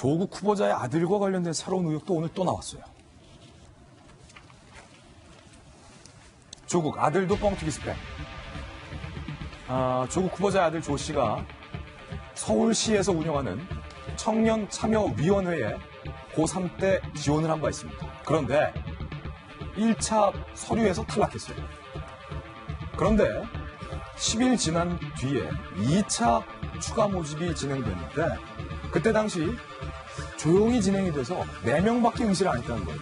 조국 후보자의 아들과 관련된 새로운 의혹도 오늘 또 나왔어요. 조국 아들도 뻥튀기 스펙. 조국 후보자의 아들 조 씨가 서울시에서 운영하는 청년참여위원회에 고3 때 지원을 한 바 있습니다. 그런데 1차 서류에서 탈락했어요. 그런데 10일 지난 뒤에 2차 추가 모집이 진행됐는데 그때 당시 조용히 진행이 돼서 4명밖에 응시를 안 했다는 거예요.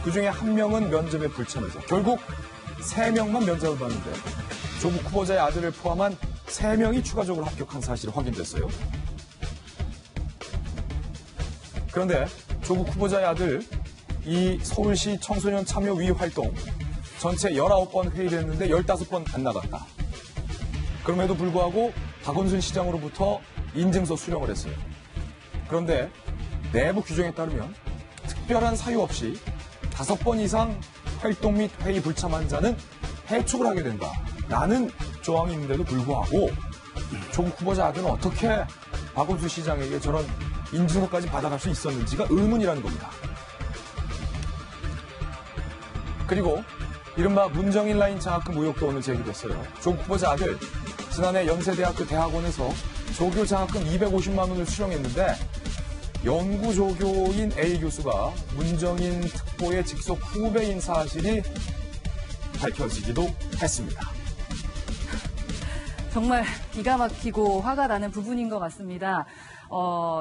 그중에 1명은 면접에 불참해서 결국 3명만 면접을 봤는데 조국 후보자의 아들을 포함한 3명이 추가적으로 합격한 사실이 확인됐어요. 그런데 조국 후보자의 아들 이 서울시 청소년 참여위 활동 전체 19번 회의를 했는데 15번 안 나갔다. 그럼에도 불구하고 박원순 시장으로부터 인증서 수령을 했어요. 그런데 내부 규정에 따르면 특별한 사유 없이 5번 이상 활동 및 회의 불참한 자는 해촉을 하게 된다라는 조항이 있는데도 불구하고 조국 후보자 아들은 어떻게 박원순 시장에게 저런 인증서까지 받아갈 수 있었는지가 의문이라는 겁니다. 그리고 이른바 문정인 라인 장학금 의혹도 오늘 제기됐어요. 조국 후보자 아들 지난해 연세대학교 대학원에서 조교 장학금 250만 원을 수령했는데 연구조교인 A 교수가 문정인 특보의 직속 후배인 사실이 밝혀지기도 했습니다. 정말 기가 막히고 화가 나는 부분인 것 같습니다.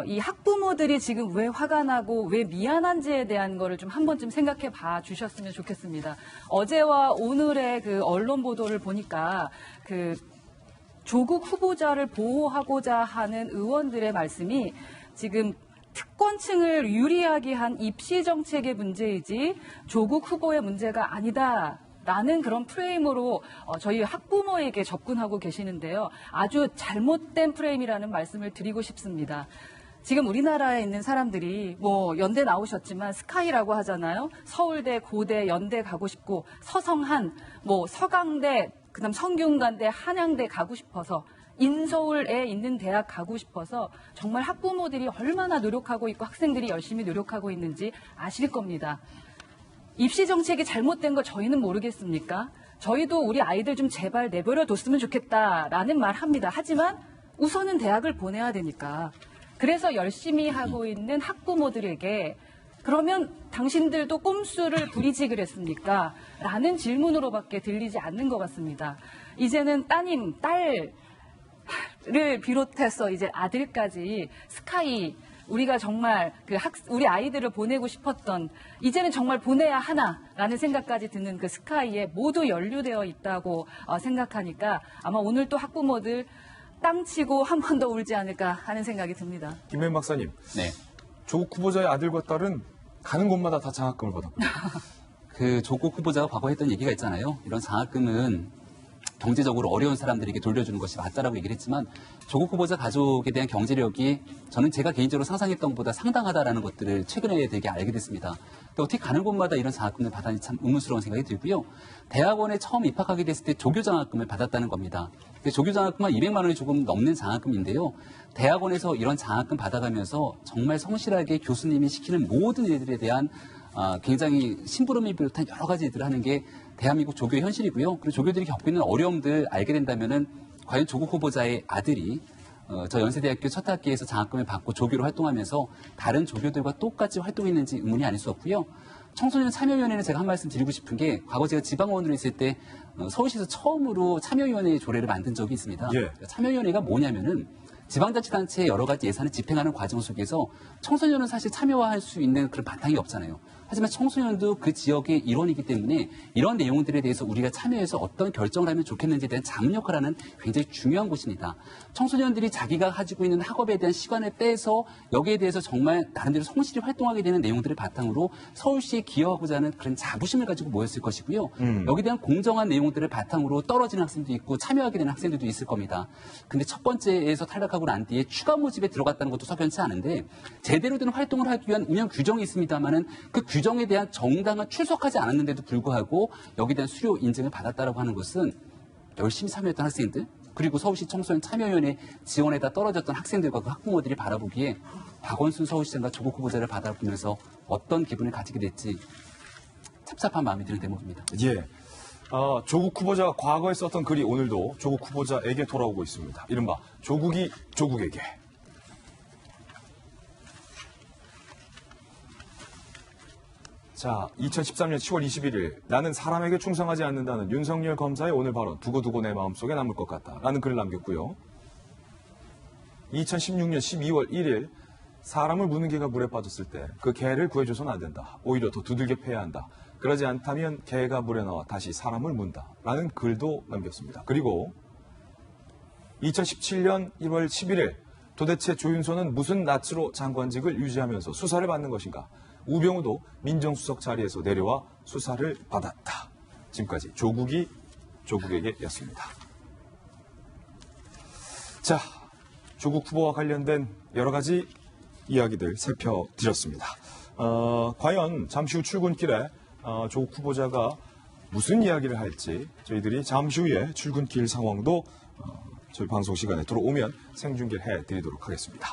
이 학부모들이 지금 왜 화가 나고 왜 미안한지에 대한 거를 좀 한 번쯤 생각해 봐 주셨으면 좋겠습니다. 어제와 오늘의 그 언론 보도를 보니까 그 조국 후보자를 보호하고자 하는 의원들의 말씀이 지금 특권층을 유리하게 한 입시 정책의 문제이지 조국 후보의 문제가 아니다라는 그런 프레임으로 저희 학부모에게 접근하고 계시는데요. 아주 잘못된 프레임이라는 말씀을 드리고 싶습니다. 지금 우리나라에 있는 사람들이 뭐 연대 나오셨지만 스카이라고 하잖아요. 서울대, 고대, 연대 가고 싶고 서성한, 뭐 서강대, 그다음 성균관대, 한양대 가고 싶어서 인서울에 있는 대학 가고 싶어서 정말 학부모들이 얼마나 노력하고 있고 학생들이 열심히 노력하고 있는지 아실 겁니다. 입시 정책이 잘못된 거 저희는 모르겠습니까? 저희도 우리 아이들 좀 제발 내버려 뒀으면 좋겠다라는 말 합니다. 하지만 우선은 대학을 보내야 되니까. 그래서 열심히 하고 있는 학부모들에게 그러면 당신들도 꼼수를 부리지 그랬습니까? 라는 질문으로밖에 들리지 않는 것 같습니다. 이제는 따님, 딸을 비롯해서 이제 아들까지 스카이, 우리가 정말 우리 아이들을 보내고 싶었던, 이제는 정말 보내야 하나라는 생각까지 드는 그 스카이에 모두 연루되어 있다고 생각하니까 아마 오늘 또 학부모들 땅 치고 한 번 더 울지 않을까 하는 생각이 듭니다. 김혜인 박사님, 네. 조국 후보자의 아들과 딸은 가는 곳마다 다 장학금을 받았고요. 그 조국 후보자가 과거 했던 얘기가 있잖아요. 이런 장학금은 경제적으로 어려운 사람들에게 돌려주는 것이 맞다라고 얘기를 했지만 조국 후보자 가족에 대한 경제력이 저는 제가 개인적으로 상상했던 것보다 상당하다라는 것들을 최근에 되게 알게 됐습니다. 근데 어떻게 가는 곳마다 이런 장학금을 받았니 참 의문스러운 생각이 들고요. 대학원에 처음 입학하게 됐을 때 조교 장학금을 받았다는 겁니다. 조교 장학금 한 200만 원이 조금 넘는 장학금인데요. 대학원에서 이런 장학금 받아가면서 정말 성실하게 교수님이 시키는 모든 일들에 대한 굉장히 심부름을 비롯한 여러 가지 일들을 하는 게 대한민국 조교의 현실이고요. 그리고 조교들이 겪고 있는 어려움들 알게 된다면은 과연 조국 후보자의 아들이 저 연세대학교 첫 학기에서 장학금을 받고 조교로 활동하면서 다른 조교들과 똑같이 활동했는지 의문이 아닐 수 없고요. 청소년 참여위원회는 제가 한 말씀 드리고 싶은 게 과거 제가 지방의원으로 있을 때 서울시에서 처음으로 참여위원회 조례를 만든 적이 있습니다. 예. 참여위원회가 뭐냐면은 지방자치단체의 여러 가지 예산을 집행하는 과정 속에서 청소년은 사실 참여할 수 있는 그런 바탕이 없잖아요. 하지만 청소년도 그 지역의 일원이기 때문에 이런 내용들에 대해서 우리가 참여해서 어떤 결정을 하면 좋겠는지에 대한 자문 역할을 하는 굉장히 중요한 곳입니다. 청소년들이 자기가 가지고 있는 학업에 대한 시간을 빼서 여기에 대해서 정말 나름대로 성실히 활동하게 되는 내용들을 바탕으로 서울시에 기여하고자 하는 그런 자부심을 가지고 모였을 것이고요. 여기에 대한 공정한 내용들을 바탕으로 떨어지는 학생도 있고 참여하게 되는 학생들도 있을 겁니다. 근데 첫 번째에서 탈락하고 난 뒤에 추가 모집에 들어갔다는 것도 석연치 않은데 제대로 된 활동을 하기 위한 운영 규정이 있습니다만은 그 규정에 대한 정당한 출석하지 않았는데도 불구하고 여기에 대한 수료 인증을 받았다라고 하는 것은 열심히 참여했던 학생들, 그리고 서울시 청소년 참여위원회 지원에다 떨어졌던 학생들과 그 학부모들이 바라보기에 박원순 서울시장과 조국 후보자를 바라보면서 어떤 기분을 가지게 될지 찹찹한 마음이 드는 대목입니다. 예. 조국 후보자가 과거에 썼던 글이 오늘도 조국 후보자에게 돌아오고 있습니다. 이른바 조국이 조국에게. 자, 2013년 10월 21일 나는 사람에게 충성하지 않는다는 윤석열 검사의 오늘 발언 두고두고 내 마음속에 남을 것 같다라는 글을 남겼고요. 2016년 12월 1일 사람을 무는 개가 물에 빠졌을 때 그 개를 구해줘서는 안 된다. 오히려 더 두들겨 패야 한다. 그러지 않다면 개가 물에 나와 다시 사람을 문다라는 글도 남겼습니다. 그리고 2017년 1월 11일 도대체 조윤선은 무슨 낯으로 장관직을 유지하면서 수사를 받는 것인가? 우병우도 민정수석 자리에서 내려와 수사를 받았다. 지금까지 조국이 조국에게였습니다. 자, 조국 후보와 관련된 여러 가지 이야기들 살펴드렸습니다. 과연 잠시 후 출근길에 조국 후보자가 무슨 이야기를 할지 저희들이 잠시 후에 출근길 상황도 저희 방송 시간에 들어오면 생중계해 드리도록 하겠습니다.